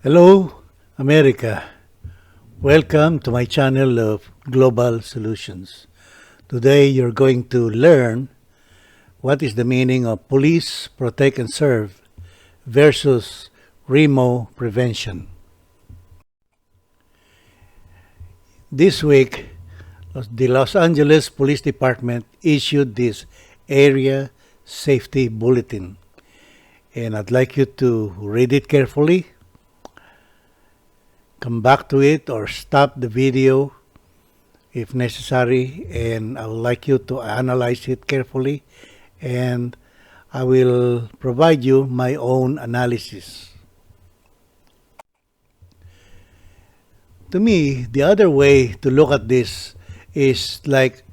Hello, America. Welcome to my channel of Global Solutions. Today you're going to learn what is the meaning of police, protect, and serve versus REMO prevention. This week, the Los Angeles Police Department issued this area safety bulletin, and I'd like you to read it carefully, come back to it, or stop the video if necessary, and I would like you to analyze it carefully, and I will provide you my own analysis. To me, the other way to look at this is like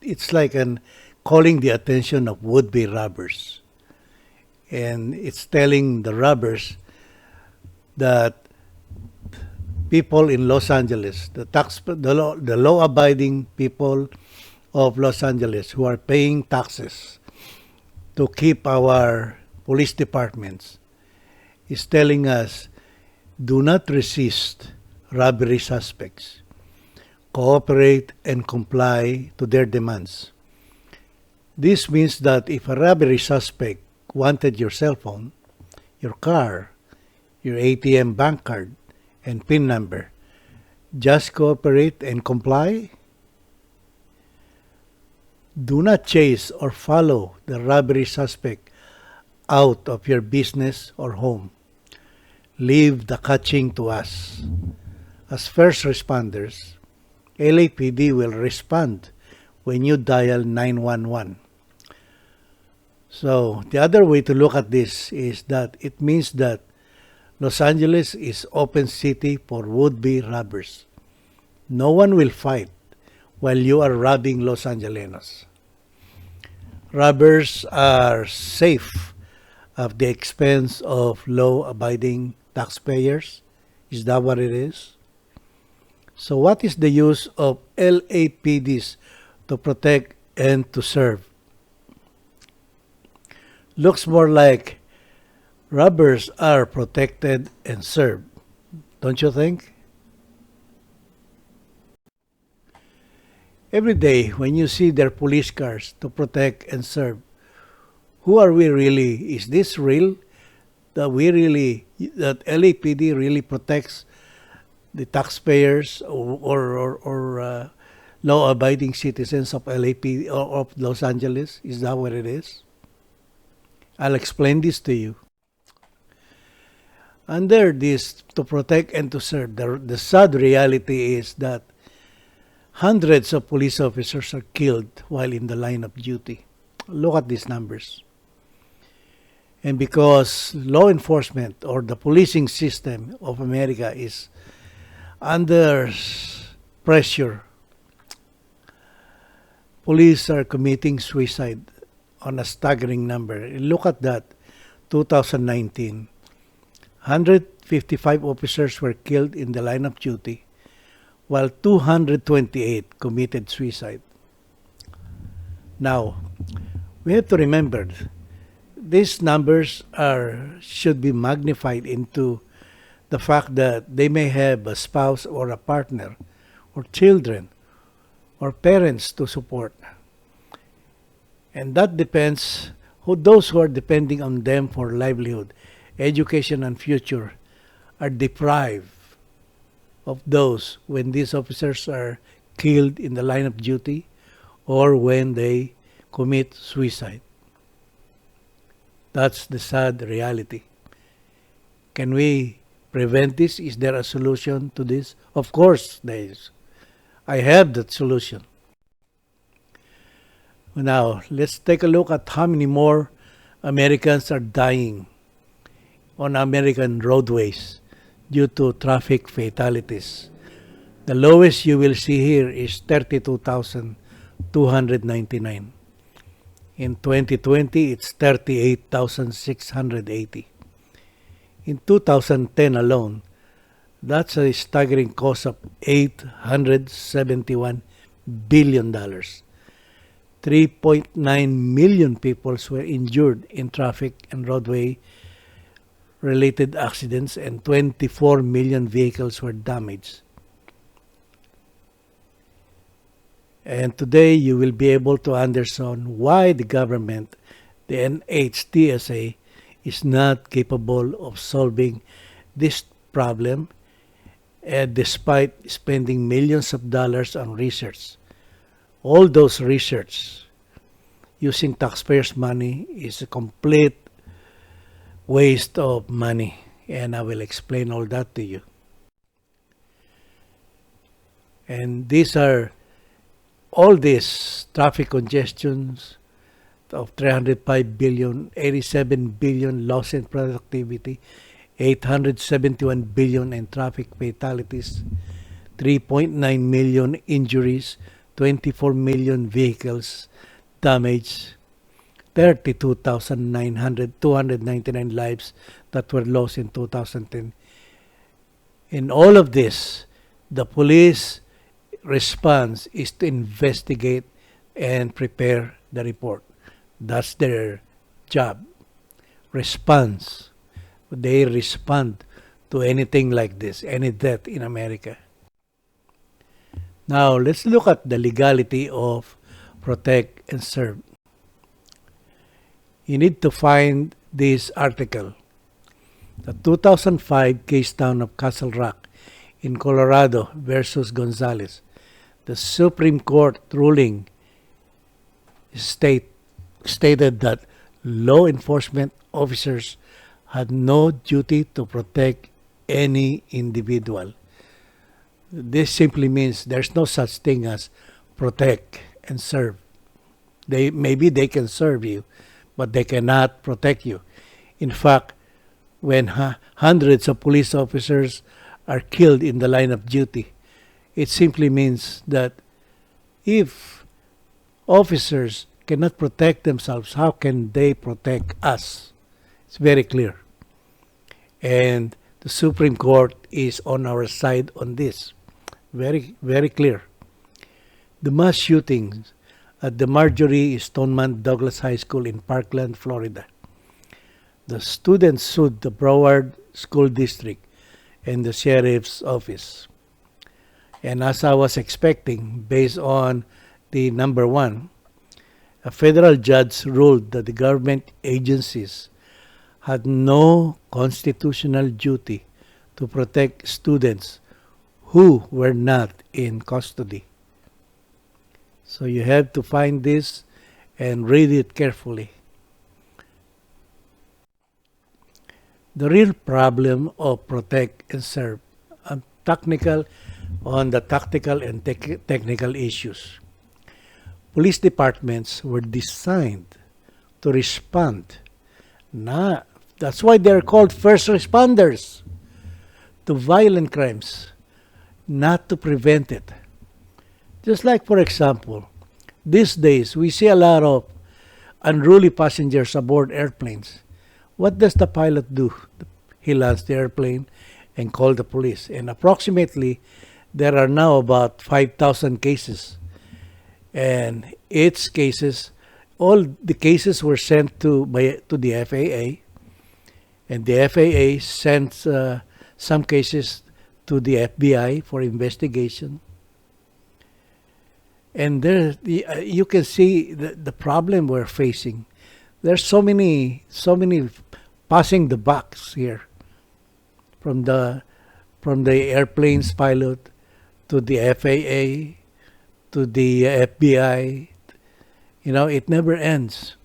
it's like an calling the attention of would-be robbers, and it's telling the robbers that people in Los Angeles, the law-abiding people of Los Angeles who are paying taxes to keep our police departments, is telling us, do not resist robbery suspects. Cooperate and comply to their demands. This means that if a robbery suspect wanted your cell phone, your car, your ATM bank card, and PIN number, just cooperate and comply. Do not chase or follow the robbery suspect out of your business or home. Leave the catching to us. As first responders, LAPD will respond when you dial 911. So the other way to look at this is that it means that Los Angeles is open city for would-be robbers. No one will fight while you are robbing Los Angelenos. Robbers are safe at the expense of law-abiding taxpayers. Is that what it is? So what is the use of LAPDs to protect and to serve? Looks more like robbers are protected and served. Don't you think? Every day when you see their police cars to protect and serve, who are we really? Is this real? That LAPD really protects the taxpayers or law-abiding citizens of LAPD or of Los Angeles? Is that what it is? I'll explain this to you. Under this, to protect and to serve, the sad reality is that hundreds of police officers are killed while in the line of duty. Look at these numbers. And because law enforcement or the policing system of America is under pressure, police are committing suicide on a staggering number. Look at that, 2019. 155 officers were killed in the line of duty, while 228 committed suicide. Now, we have to remember, these numbers should be magnified into the fact that they may have a spouse or a partner or children or parents to support. And that depends those who are depending on them for livelihood, education, and future are deprived of those when these officers are killed in the line of duty or when they commit suicide. That's the sad reality. Can we prevent this? Is there a solution to this? Of course there is. I have that solution. Now, let's take a look at how many more Americans are dying on American roadways due to traffic fatalities. The lowest you will see here is 32,299. In 2020, it's 38,680. In 2010 alone, that's a staggering cost of $871 billion. 3.9 million people were injured in traffic and roadway related accidents and 24 million vehicles were damaged. And today you will be able to understand why the government, the NHTSA, is not capable of solving this problem despite spending millions of dollars on research. All those research using taxpayers' money is a complete waste of money, and I will explain all that to you. And all these traffic congestions of 305 billion, 87 billion loss in productivity, 871 billion in traffic fatalities, 3.9 million injuries, 24 million vehicles damaged, 299 lives that were lost in 2010. In all of this, the police response is to investigate and prepare the report. That's their job. Response. They respond to anything like this, any death in America. Now, let's look at the legality of protect and serve. You need to find this article. The 2005 case town of Castle Rock in Colorado versus Gonzalez. The Supreme Court ruling stated that law enforcement officers had no duty to protect any individual. This simply means there's no such thing as protect and serve. Maybe they can serve you, but they cannot protect you. In fact, when hundreds of police officers are killed in the line of duty, it simply means that if officers cannot protect themselves, how can they protect us? It's very clear. And the Supreme Court is on our side on this. Very, very clear. The mass shootings at the Marjorie Stoneman Douglas High School in Parkland, Florida. The students sued the Broward School District and the Sheriff's Office. And as I was expecting, based on the number one, a federal judge ruled that the government agencies had no constitutional duty to protect students who were not in custody. So you have to find this and read it carefully. The real problem of protect and serve on the tactical and technical issues. Police departments were designed to respond. That's why they're called first responders to violent crimes, not to prevent it. Just like, for example, these days we see a lot of unruly passengers aboard airplanes. What does the pilot do? He lands the airplane and calls the police. And approximately, there are now about 5,000 cases. And its cases, all the cases were sent to the FAA. And the FAA sent some cases to the FBI for investigation. And there, you can see the problem we're facing. There's so many passing the bucks here, from the airplane's pilot to the FAA to the FBI. You know, it never ends.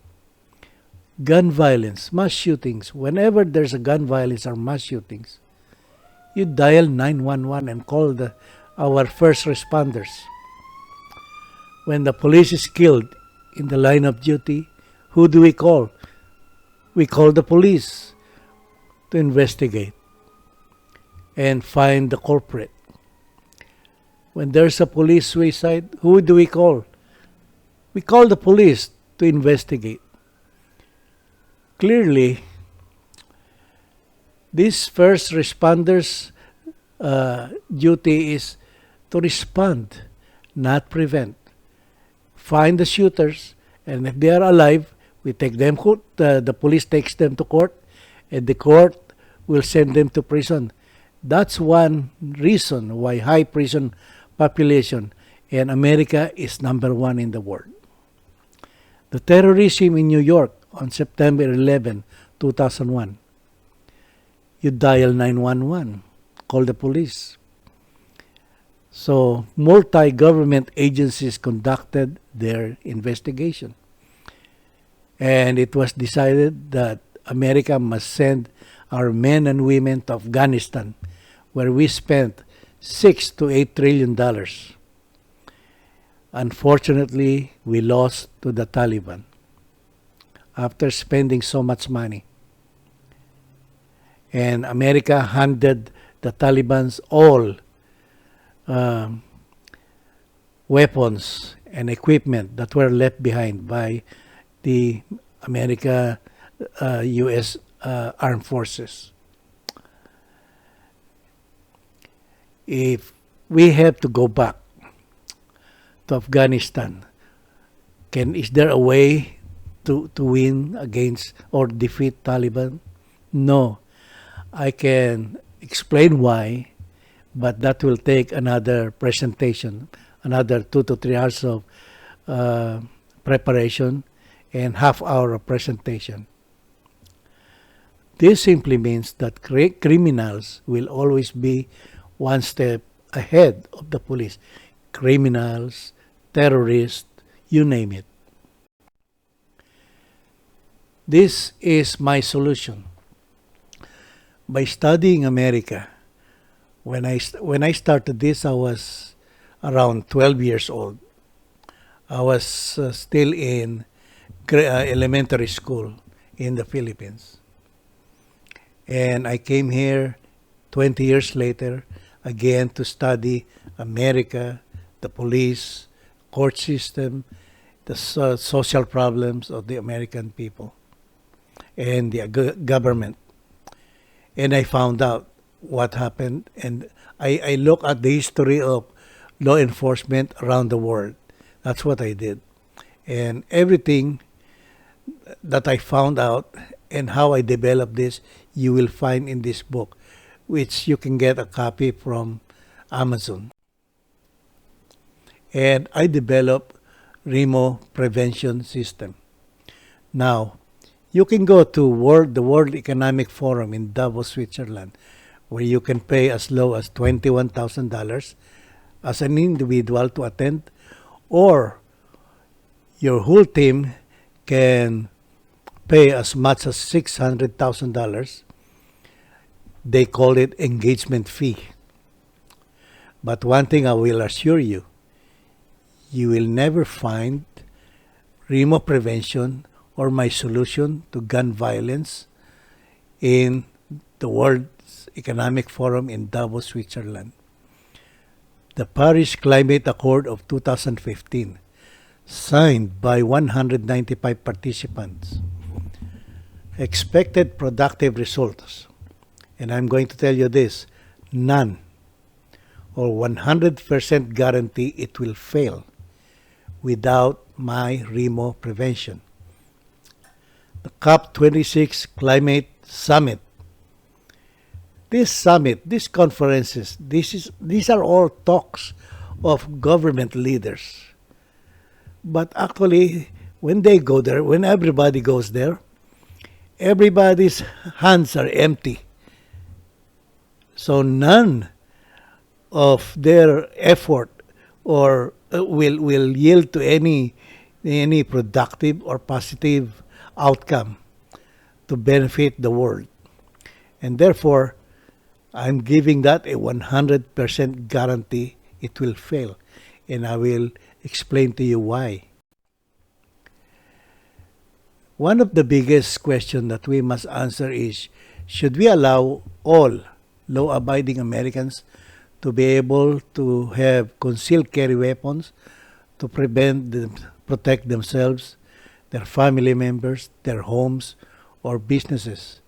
Gun violence, mass shootings. Whenever there's a gun violence or mass shootings, you dial 911 and call our first responders. When the police is killed in the line of duty, who do we call? We call the police to investigate and find the culprit. When there's a police suicide, who do we call? We call the police to investigate. Clearly, this first responders' duty is to respond, not prevent. Find the shooters, and if they are alive, we take them. The police takes them to court, and the court will send them to prison. That's one reason why high prison population and America is number one in the world. The terrorism in New York on September 11, 2001. You dial 911, call the police. So multi-government agencies conducted their investigation. And it was decided that America must send our men and women to Afghanistan, where we spent $6 to $8 trillion. Unfortunately, we lost to the Taliban after spending so much money. And America handed the Taliban's all weapons and equipment that were left behind by the America U.S. Armed Forces. If we have to go back to Afghanistan, is there a way to win against or defeat Taliban? No. I can explain why, but that will take another presentation, another 2 to 3 hours of preparation and half-hour of presentation. This simply means that criminals will always be one step ahead of the police. Criminals, terrorists, you name it. This is my solution. By studying America, when I started this, I was around 12 years old. I was still in elementary school in the Philippines. And I came here 20 years later again to study America, the police, court system, the social problems of the American people and the government. And I found out what happened, and I look at the history of law enforcement around the world. That's what I did. And everything that I found out and how I developed this, you will find in this book, which you can get a copy from Amazon. And I developed Remo Prevention System. Now, you can go to the World Economic Forum in Davos, Switzerland, where you can pay as low as $21,000 as an individual to attend, or your whole team can pay as much as $600,000. They call it engagement fee. But one thing I will assure you, you will never find Remo prevention or my solution to gun violence in the World Economic Forum in Davos, Switzerland. The Paris Climate Accord of 2015, signed by 195 participants, expected productive results. And I'm going to tell you this, none or 100% guarantee it will fail without my Remo prevention. The COP26 Climate Summit. This summit, these conferences, these are all talks of government leaders. But actually, when they go there, when everybody goes there, everybody's hands are empty. So none of their effort or will yield to any productive or positive outcome to benefit the world. And therefore, I'm giving that a 100% guarantee it will fail. And I will explain to you why. One of the biggest questions that we must answer is, should we allow all law-abiding Americans to be able to have concealed carry weapons to protect themselves, their family members, their homes, or businesses,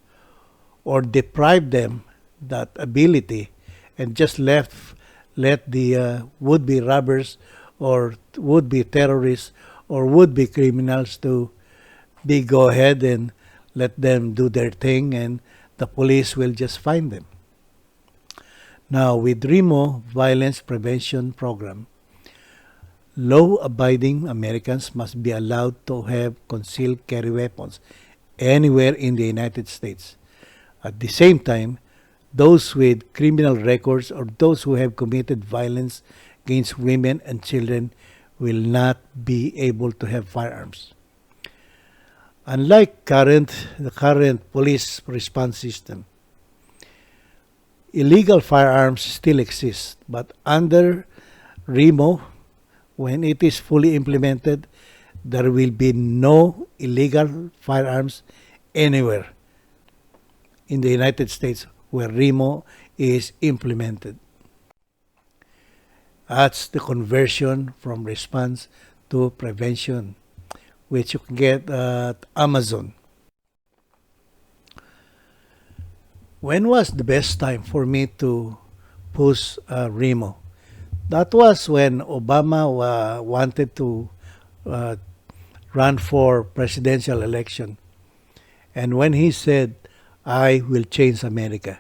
or deprive them that ability and just let the would-be robbers or would-be terrorists or would-be criminals to go ahead and let them do their thing and the police will just find them. Now, with REMO Violence Prevention Program, law-abiding Americans must be allowed to have concealed carry weapons anywhere in the United States. At the same time, those with criminal records or those who have committed violence against women and children will not be able to have firearms. Unlike the current police response system, illegal firearms still exist, but under REMO, when it is fully implemented, there will be no illegal firearms anywhere in the United States where REMO is implemented. That's the conversion from response to prevention, which you can get at Amazon. When was the best time for me to push REMO? That was when Obama wanted to uh, run for presidential election. And when he said, I will change America,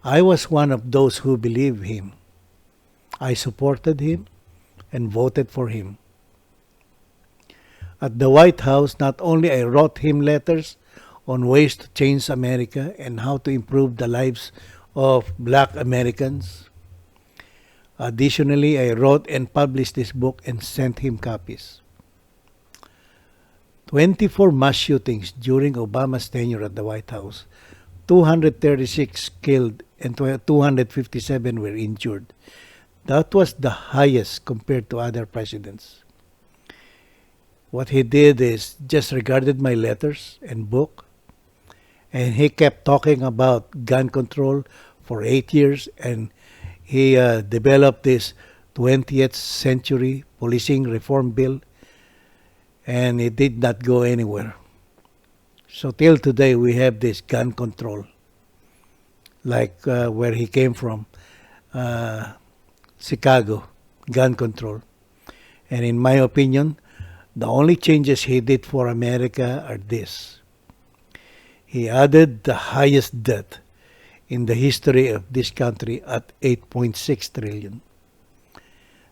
I was one of those who believed him. I supported him and voted for him. At the White House, not only I wrote him letters on ways to change America and how to improve the lives of black Americans. Additionally, I wrote and published this book and sent him copies. 24 mass shootings during Obama's tenure at the White House, 236 killed and 257 were injured. That was the highest compared to other presidents. What he did is just regarded my letters and book, and he kept talking about gun control for 8 years, and he developed this 20th century policing reform bill, and it did not go anywhere. So till today, we have this gun control, like where he came from, Chicago, gun control. And in my opinion, the only changes he did for America are this. He added the highest debt in the history of this country at 8.6 trillion.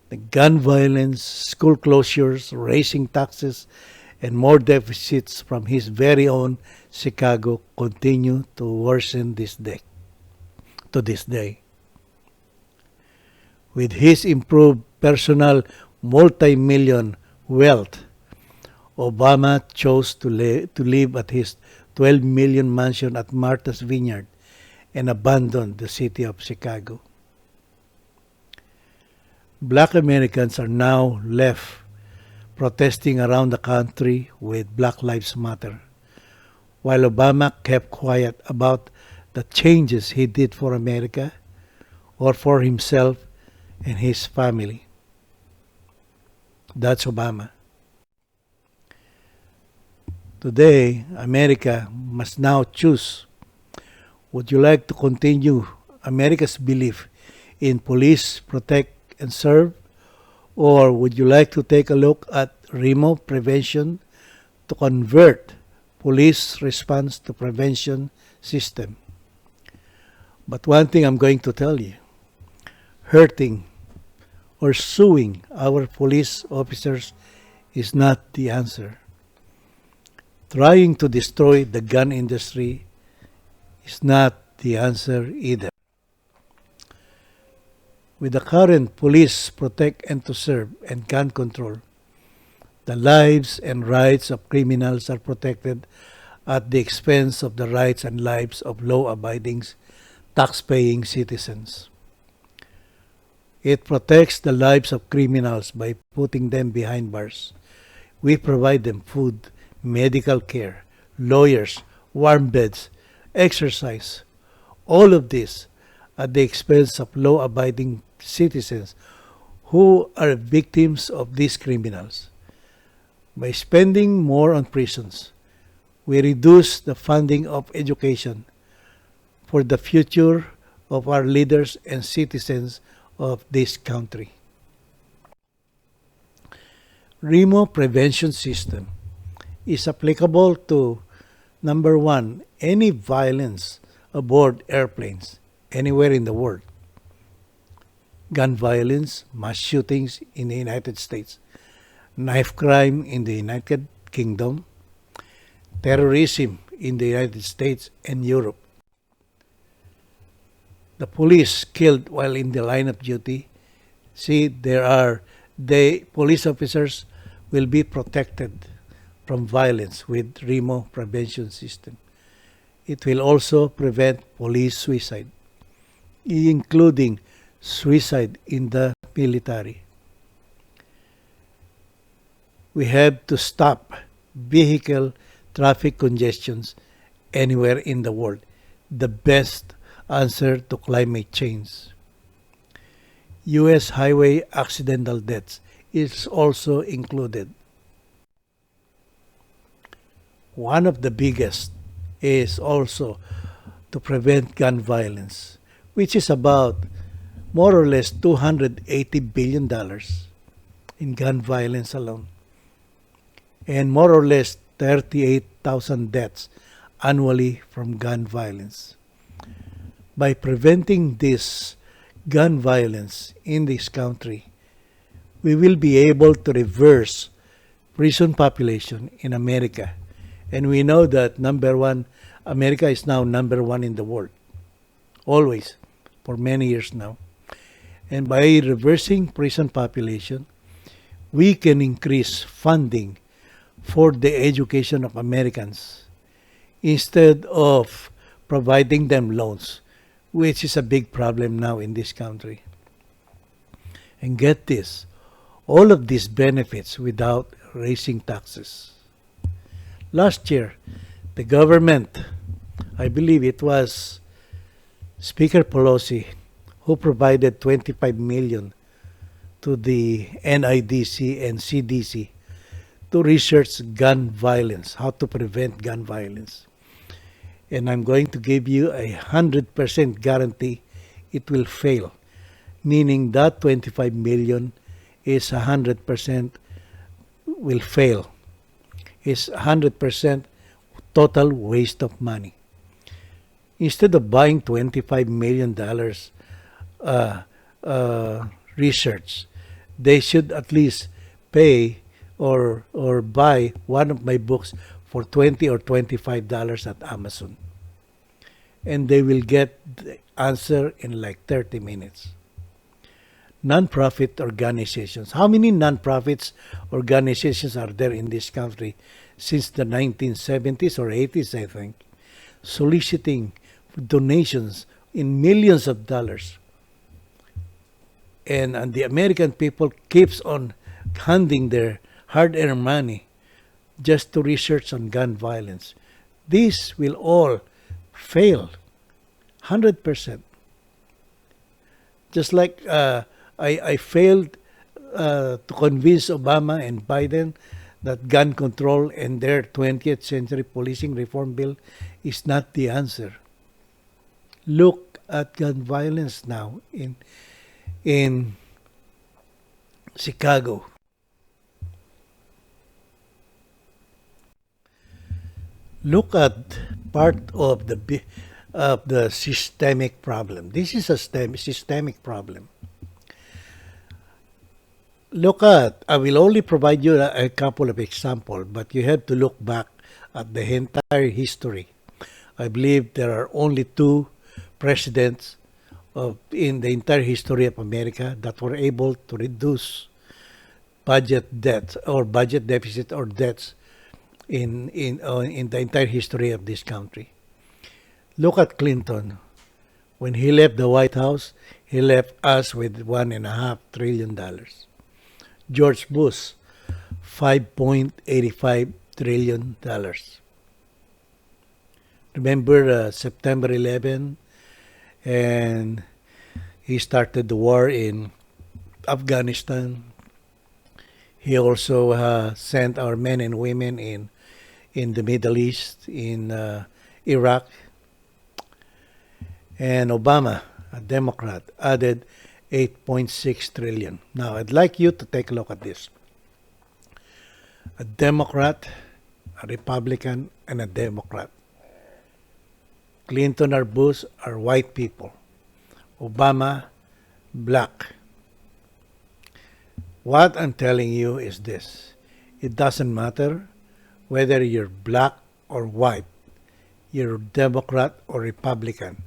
The gun violence, school closures, raising taxes, and more deficits from his very own Chicago continue to worsen to this day. With his improved personal multi-million wealth, Obama chose to live at his 12 million mansion at Martha's Vineyard and abandoned the city of Chicago. Black Americans are now left protesting around the country with Black Lives Matter, while Obama kept quiet about the changes he did for America or for himself and his family. That's Obama. Today, America must now choose. Would you like to continue America's belief in police protect and serve? Or would you like to take a look at REMO prevention to convert police response to prevention system? But one thing I'm going to tell you, hurting or suing our police officers is not the answer. Trying to destroy the gun industry is not the answer either. With the current police protect and to serve and gun control, the lives and rights of criminals are protected at the expense of the rights and lives of law-abiding, tax-paying citizens. It protects the lives of criminals by putting them behind bars. We provide them food, medical care, lawyers, warm beds, exercise. All of this at the expense of law-abiding citizens who are victims of these criminals. By spending more on prisons, we reduce the funding of education for the future of our leaders and citizens of this country. REMO prevention system is applicable to Number one, any violence aboard airplanes anywhere in the world. Gun violence, mass shootings in the United States, knife crime in the United Kingdom, terrorism in the United States and Europe. The police killed while in the line of duty. See, the police officers will be protected from violence with REMO prevention system. It will also prevent police suicide, including suicide in the military. We have to stop vehicle traffic congestions anywhere in the world. The best answer to climate change. U.S. highway accidental deaths is also included. One of the biggest is also to prevent gun violence, which is about more or less $280 billion in gun violence alone, and more or less 38,000 deaths annually from gun violence. By preventing this gun violence in this country, we will be able to reverse prison population in America. And we know that America is now number one in the world, always, for many years now. And by reversing prison population, we can increase funding for the education of Americans instead of providing them loans, which is a big problem now in this country. And get this, all of these benefits without raising taxes. Last year, the government, I believe it was Speaker Pelosi, who provided $25 million to the NIDC and CDC to research gun violence, how to prevent gun violence. And I'm going to give you 100% guarantee it will fail, meaning that $25 million is 100% will fail. It's 100% total waste of money. Instead of buying $25 million research, they should at least pay or buy one of my books for $20 or $25 at Amazon. And they will get the answer in like 30 minutes. Non-profit organizations. How many non-profits organizations are there in this country since the 1970s or 80s, I think, soliciting donations in millions of dollars? And the American people keeps on handing their hard-earned money just to research on gun violence. This will all fail, 100%. Just like I failed to convince Obama and Biden that gun control and their 20th century policing reform bill is not the answer. Look at gun violence now in Chicago. Look at part of the systemic problem. This is a systemic problem. Look at, I will only provide you a couple of examples, but you have to look back at the entire history. I believe there are only two presidents in the entire history of America that were able to reduce budget debt or budget deficit or debts in the entire history of this country. Look at Clinton. When he left the White House, he left us with $1.5 trillion. George Bush, $5.85 trillion. Remember September 11, and he started the war in Afghanistan. He also sent our men and women in the Middle East, in Iraq. And Obama, a Democrat, added $8.6 trillion. Now, I'd like you to take a look at this. A Democrat a Republican, and a Democrat. Clinton or Bush are white people. Obama, black. What I'm telling you is this. It doesn't matter whether you're black or white, you're Democrat or Republican.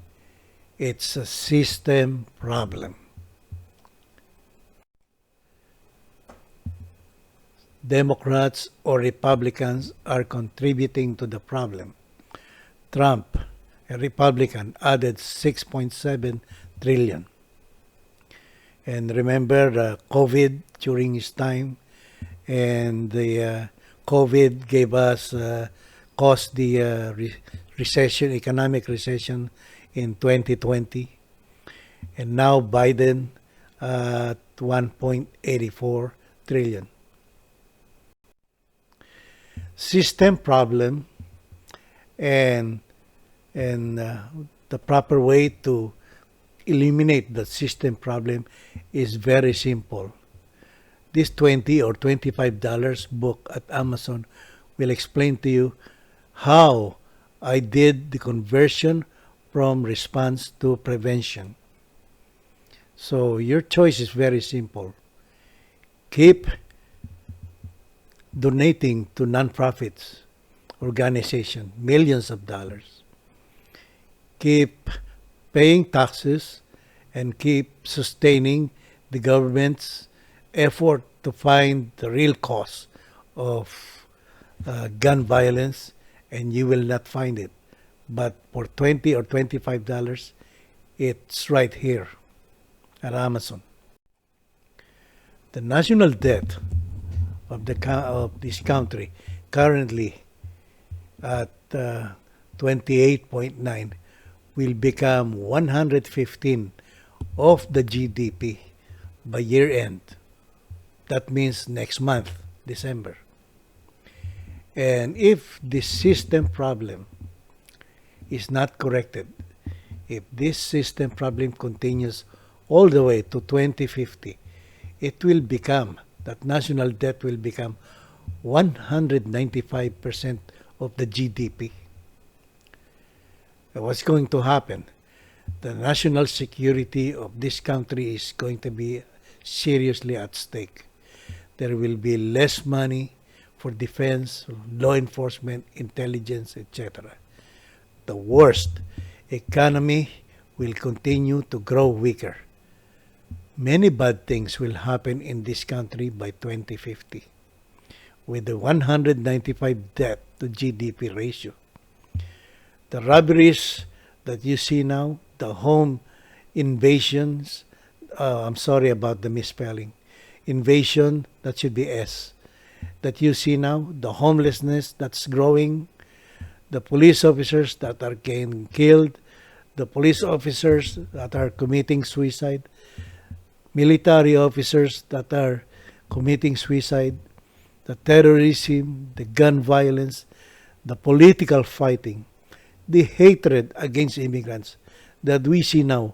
It's a system problem. Democrats or Republicans are contributing to the problem. Trump, a Republican, added 6.7 trillion. And remember COVID during his time, and the COVID gave us caused the recession, economic recession in 2020, and now Biden at 1.84 trillion. System problem, and the proper way to eliminate the system problem is very simple. This $20 or $25 book at Amazon will explain to you how I did the conversion from response to prevention. So your choice is very simple. Keep donating to nonprofits, organization, millions of dollars. Keep paying taxes and keep sustaining the government's effort to find the real cause of gun violence, and you will not find it. But for $20 or $25, it's right here at Amazon. The national debt of this country currently at 28.9 will become 115 of the GDP by year end. That means next month, December. And if this system problem is not corrected, if this system problem continues all the way to 2050, it will become, that national debt will become 195% of the GDP. What's going to happen? The national security of this country is going to be seriously at stake. There will be less money for defense, law enforcement, intelligence, etc. The worst, economy will continue to grow weaker. Many bad things will happen in this country by 2050 with the 195 debt to GDP ratio. The robberies that you see now, the home invasions, I'm sorry about the misspelling, invasion, that should be S, that you see now, the homelessness that's growing, the police officers that are getting killed, the police officers that are committing suicide, military officers that are committing suicide, the terrorism, the gun violence, the political fighting, the hatred against immigrants that we see now.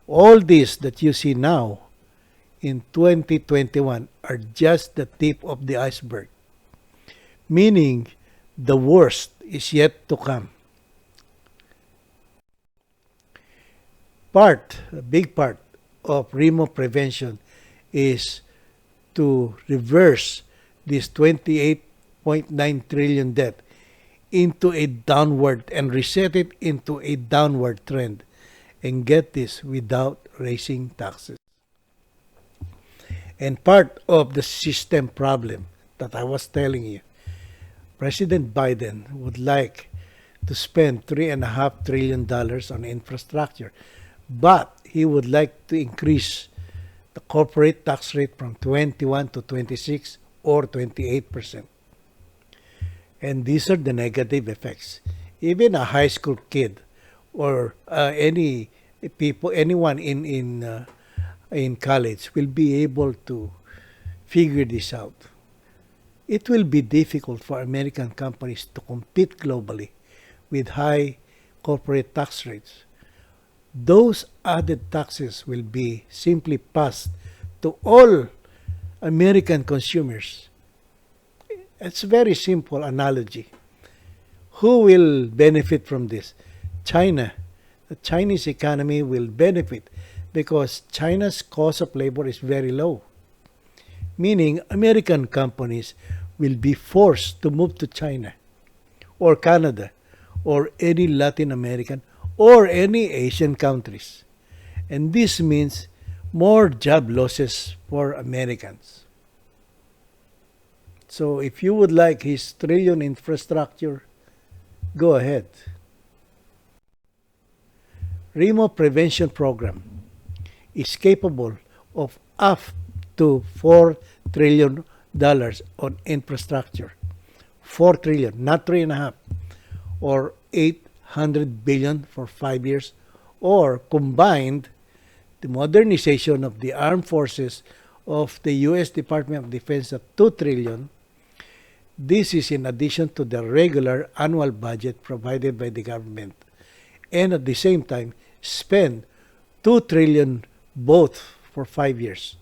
All this that you see now in 2021 are just the tip of the iceberg, meaning the worst is yet to come. A big part of remote prevention is to reverse this 28.9 trillion debt into a downward and reset it into a downward trend, and get this without raising taxes. And part of the system problem that I was telling you, President Biden would like to spend $3.5 trillion on infrastructure, but he would like to increase the corporate tax rate from 21 to 26 or 28%. And these are the negative effects. Even a high school kid or anyone in college will be able to figure this out. It will be difficult for American companies to compete globally with high corporate tax rates. Those added taxes will be simply passed to all American consumers It's a very simple analogy. Who will benefit from this? China. The Chinese economy will benefit because China's cost of labor is very low, meaning American companies will be forced to move to China or Canada or any Latin American or any Asian countries. And this means more job losses for Americans. So if you would like his trillion infrastructure, go ahead. Remo Prevention Program is capable of up to $4 trillion on infrastructure. 4 trillion, not 3.5, or 800 billion for 5 years, or combined the modernization of the armed forces of the U.S. Department of Defense at 2 trillion. This is in addition to the regular annual budget provided by the government, and at the same time spend 2 trillion both for 5 years.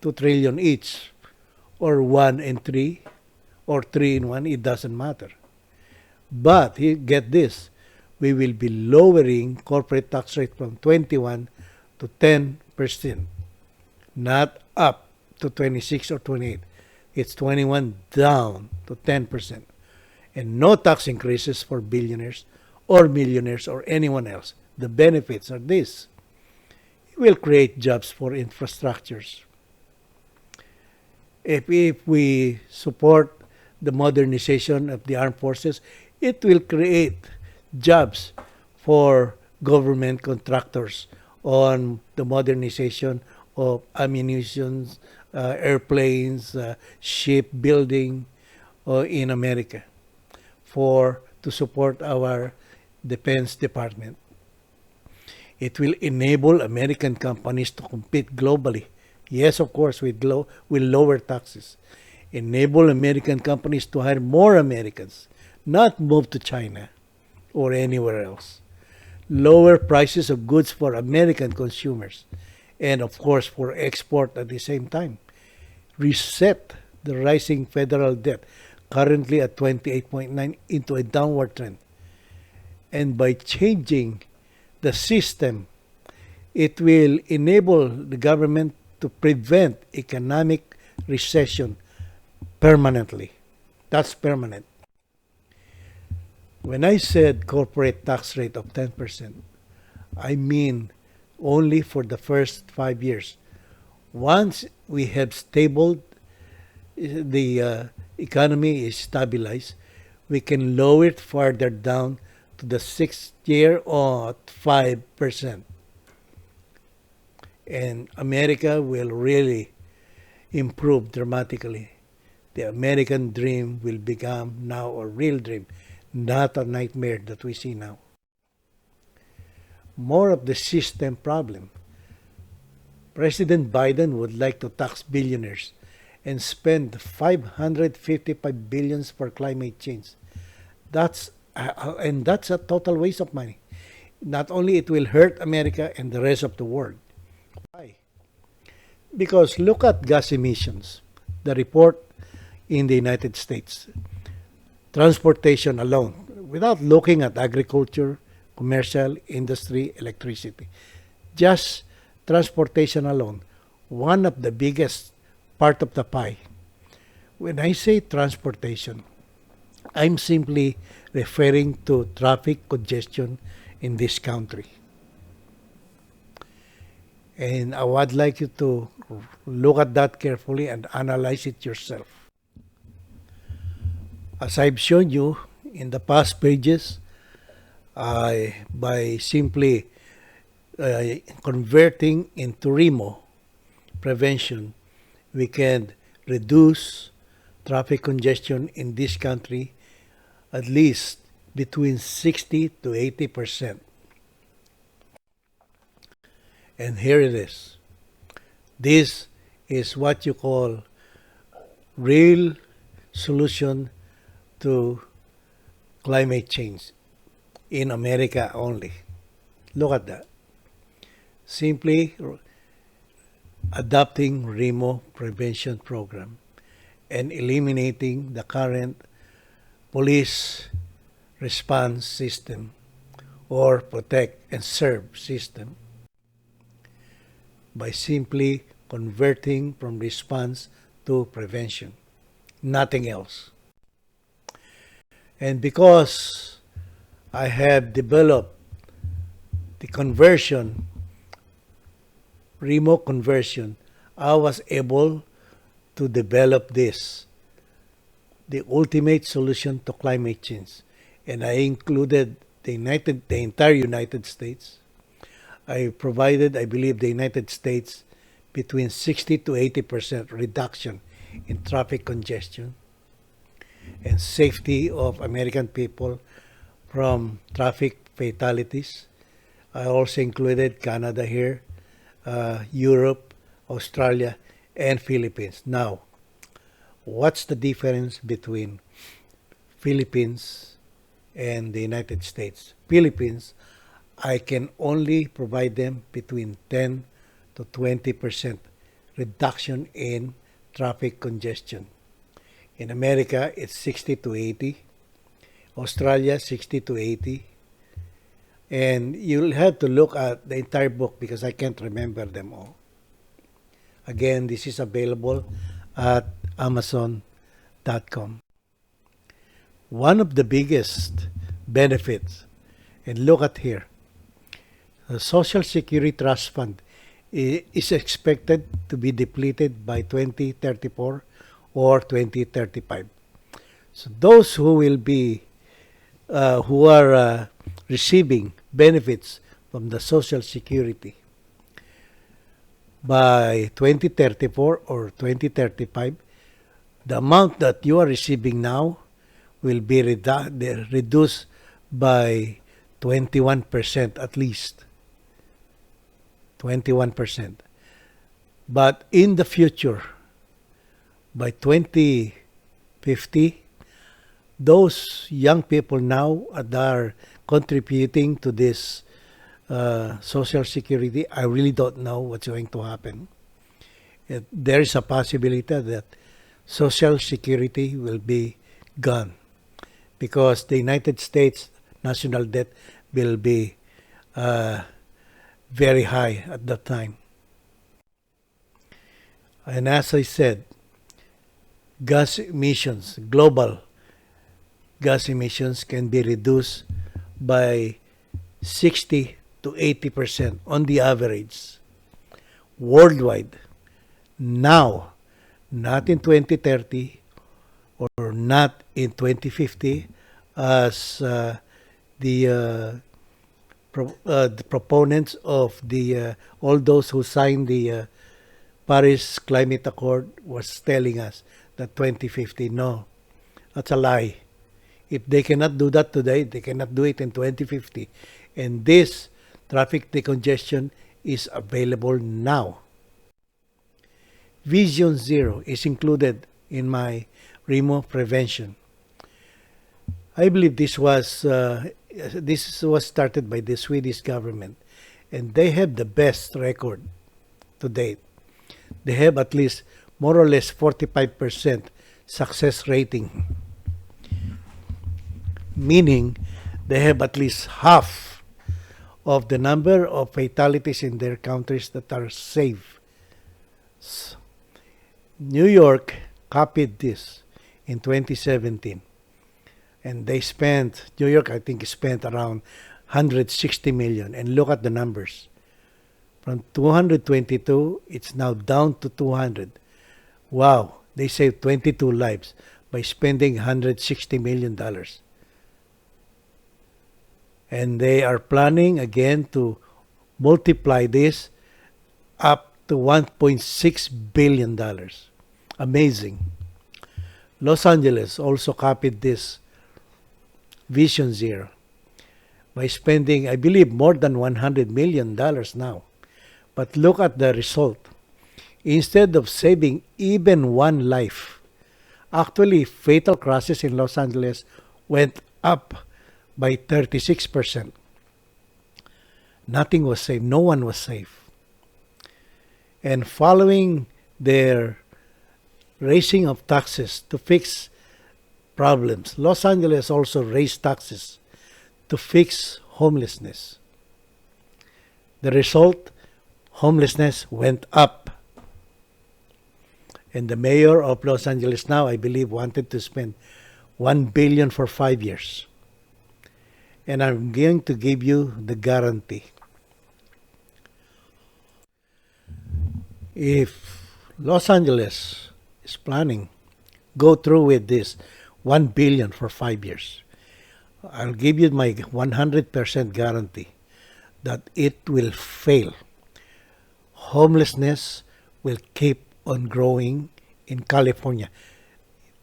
2 trillion each, or 1 and 3, or 3 in 1, it doesn't matter. But get this, we will be lowering corporate tax rate from 21 to 10%, not up to 26 or 28. It's 21 down to 10%. And no tax increases for billionaires or millionaires or anyone else. The benefits are this. It will create jobs for infrastructures. If we support the modernization of the armed forces, it will create jobs for government contractors on the modernization of ammunition, airplanes, shipbuilding in America to support our Defense Department. It will enable American companies to compete globally. Yes, of course, with lower taxes. Enable American companies to hire more Americans, not move to China or anywhere else. Lower prices of goods for American consumers, and of course for export at the same time. Reset the rising federal debt, currently at 28.9, into a downward trend. And by changing the system, it will enable the government to prevent economic recession permanently. That's permanent. When I said corporate tax rate of 10%, I mean only for the first 5 years. Once we have stable, the economy is stabilized, we can lower it further down to the 6th year or 5%. And America will really improve dramatically. The American dream will become now a real dream, not a nightmare that we see now. More of the system problem. President Biden would like to tax billionaires and spend 555 billions for climate change. That's a total waste of money. Not only it will hurt America and the rest of the world. Why? Because look at gas emissions. The report in the United States. Transportation alone, without looking at agriculture, commercial, industry, electricity. Just transportation alone, one of the biggest part of the pie. When I say transportation, I'm simply referring to traffic congestion in this country. And I would like you to look at that carefully and analyze it yourself. As I've shown you in the past pages, by simply converting into REMO prevention, we can reduce traffic congestion in this country at least between 60 to 80%. And here it is. This is what you call real solution to climate change in America only. Look at that. Simply adopting REMO prevention program and eliminating the current police response system or protect and serve system by simply converting from response to prevention. Nothing else. And because I have developed the conversion, remote conversion, I was able to develop this, the ultimate solution to climate change. And I included the entire United States. I provided, I believe, the United States between 60 to 80% reduction in traffic congestion and safety of American people from traffic fatalities. I also included Canada here, Europe, Australia, and Philippines. Now, what's the difference between Philippines and the United States? Philippines, I can only provide them between 10 to 20% reduction in traffic congestion. In America, it's 60 to 80. Australia, 60 to 80. And you'll have to look at the entire book because I can't remember them all. Again, this is available at Amazon.com. One of the biggest benefits, and look at here, the Social Security Trust Fund is expected to be depleted by 2034 or 2035. So those who are receiving benefits from the Social Security by 2034 or 2035, the amount that you are receiving now will be reduced by 21% at least. 21%. But in the future, by 2050, those young people now that are contributing to this Social Security, I really don't know what's going to happen. There is a possibility that Social Security will be gone because the United States national debt will be very high at that time. And as I said, gas emissions, global gas emissions can be reduced by 60 to 80% on the average worldwide. Now, not in 2030 or not in 2050 as the proponents of all those who signed the Paris Climate Accord was telling us that 2050. No, that's a lie. If they cannot do that today, they cannot do it in 2050. And this traffic decongestion is available now. Vision Zero is included in my remote prevention. I believe this was started by the Swedish government, and they have the best record to date. They have at least more or less 45% success rating, meaning they have at least half of the number of fatalities in their countries that are safe. New York copied this in 2017. And New York, I think, spent around 160 million. And look at the numbers. From 222, it's now down to 200. Wow, they saved 22 lives by spending $160 million. And they are planning again to multiply this up to $1.6 billion. Amazing. Los Angeles also copied this Vision Zero by spending, I believe, more than $100 million now. But look at the result. Instead of saving even one life, actually fatal crashes in Los Angeles went up by 36%. Nothing was saved. No one was safe. And following their raising of taxes to fix problems. Los Angeles also raised taxes to fix homelessness. The result, homelessness went up. And the mayor of Los Angeles now, I believe, wanted to spend $1 billion for 5 years. And I'm going to give you the guarantee. If Los Angeles is planning go through with this $1 billion for 5 years, I'll give you my 100% guarantee that it will fail. Homelessness will keep on growing in California.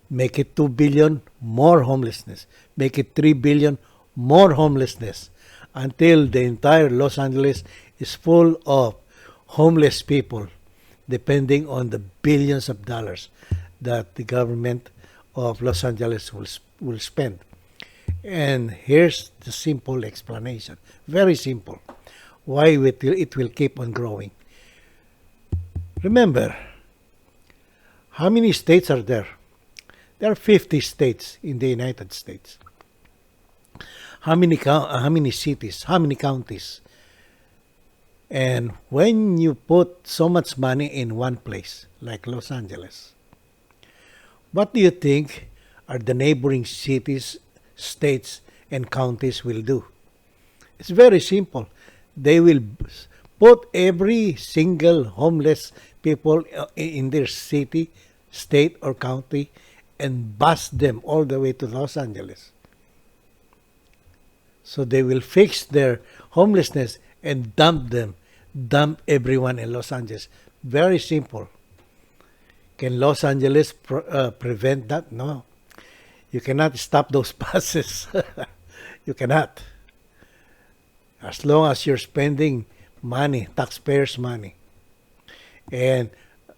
Make it 2 billion, more homelessness. Make it 3 billion, more homelessness. Until the entire Los Angeles is full of homeless people, depending on the billions of dollars that the government of Los Angeles will spend. And here's the simple explanation. Very simple. Why it will keep on growing. Remember, how many states are there? There are 50 states in the United States. How many cities? How many counties? And when you put so much money in one place, like Los Angeles, what do you think are the neighboring cities, states, and counties will do? It's very simple. They will put every single homeless people in their city, state, or county and bus them all the way to Los Angeles. So they will fix their homelessness and dump everyone in Los Angeles. Very simple. Can Los Angeles prevent that? No. You cannot stop those buses. You cannot. As long as you're spending money, taxpayers' money, and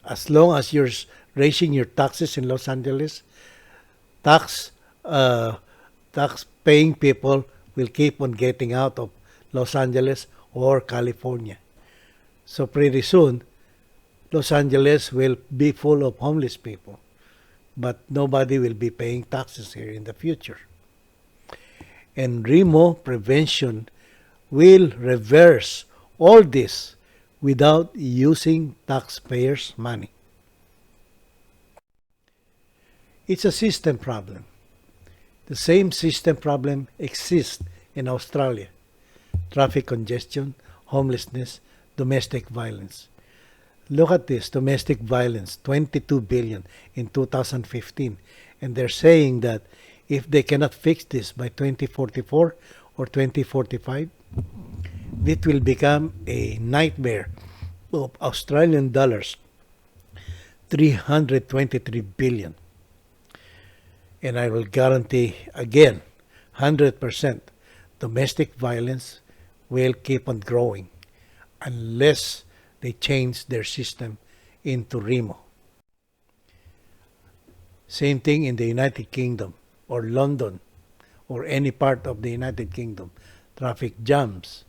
as long as you're raising your taxes in Los Angeles, tax paying people will keep on getting out of Los Angeles or California. So pretty soon, Los Angeles will be full of homeless people, but nobody will be paying taxes here in the future. And REMO prevention will reverse all this without using taxpayers' money. It's a system problem. The same system problem exists in Australia. Traffic congestion, homelessness, domestic violence. Look at this, domestic violence, 22 billion in 2015. And they're saying that if they cannot fix this by 2044 or 2045, it will become a nightmare of Australian dollars, 323 billion. And I will guarantee again, 100%, domestic violence will keep on growing unless they change their system into REMO. Same thing in the United Kingdom or London or any part of the United Kingdom. Traffic jams,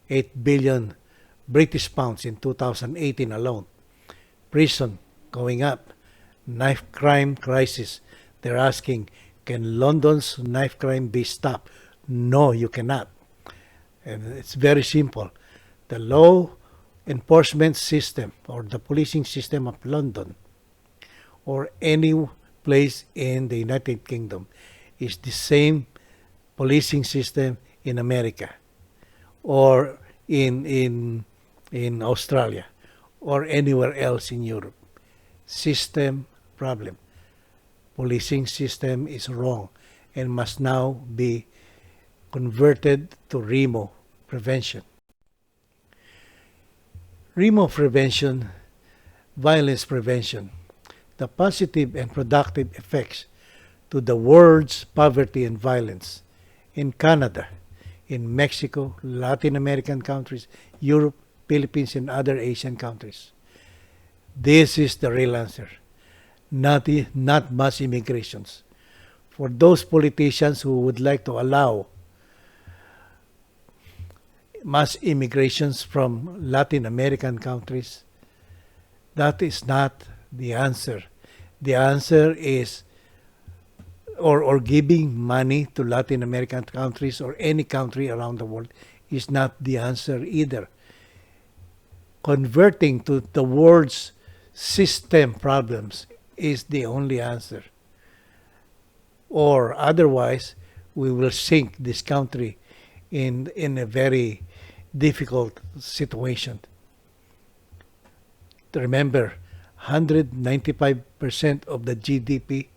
8 billion British pounds in 2018 alone. Prison going up, knife crime crisis. They're asking, can London's knife crime be stopped? No, you cannot. And it's very simple. The law enforcement system or the policing system of London or any place in the United Kingdom is the same policing system in America or in Australia or anywhere else in Europe. System problem. Policing system is wrong and must now be converted to REMO prevention. REMO prevention, violence prevention, the positive and productive effects to the world's poverty and violence in Canada, in Mexico, Latin American countries, Europe, Philippines, and other Asian countries. This is the real answer. Not mass immigrations. For those politicians who would like to allow mass immigrations from Latin American countries, that is not the answer. The answer is, or giving money to Latin American countries or any country around the world is not the answer either. Converting to the world's system problems is the only answer. Or otherwise, we will sink this country in a very difficult situation. Remember, 195% of the GDP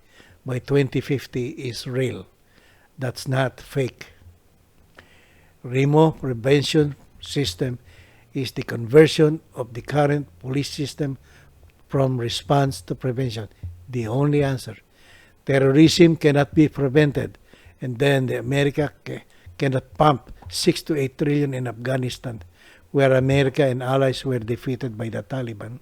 by 2050 is real. That's not fake. REMO prevention system is the conversion of the current police system from response to prevention. The only answer. Terrorism cannot be prevented, and then the America cannot pump 6 to 8 trillion in Afghanistan, where America and allies were defeated by the Taliban.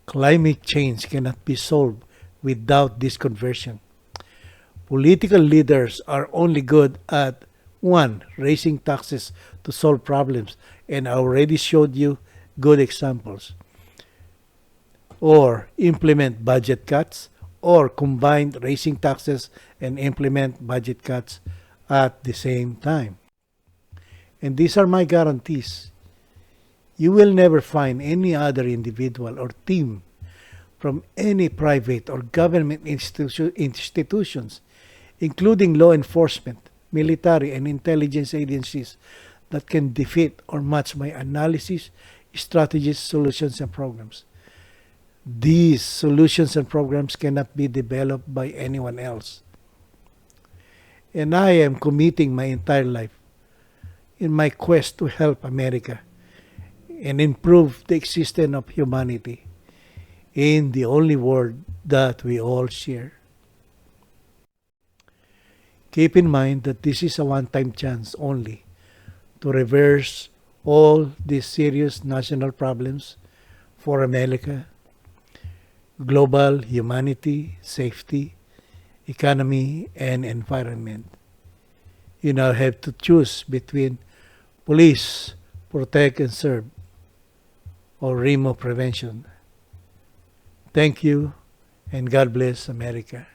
Climate change cannot be solved without this conversion. Political leaders are only good at one, raising taxes to solve problems, and I already showed you good examples. Or implement budget cuts, or combine raising taxes and implement budget cuts at the same time. And these are my guarantees. You will never find any other individual or team from any private or government institutions, including law enforcement, military, and intelligence agencies, that can defeat or match my analysis, strategies, solutions, and programs. These solutions and programs cannot be developed by anyone else. And I am committing my entire life in my quest to help America and improve the existence of humanity in the only world that we all share. Keep in mind that this is a one-time chance only to reverse all these serious national problems for America, global humanity, safety, economy, and environment. You now have to choose between police, protect and serve, or REMO prevention. Thank you, and God bless America.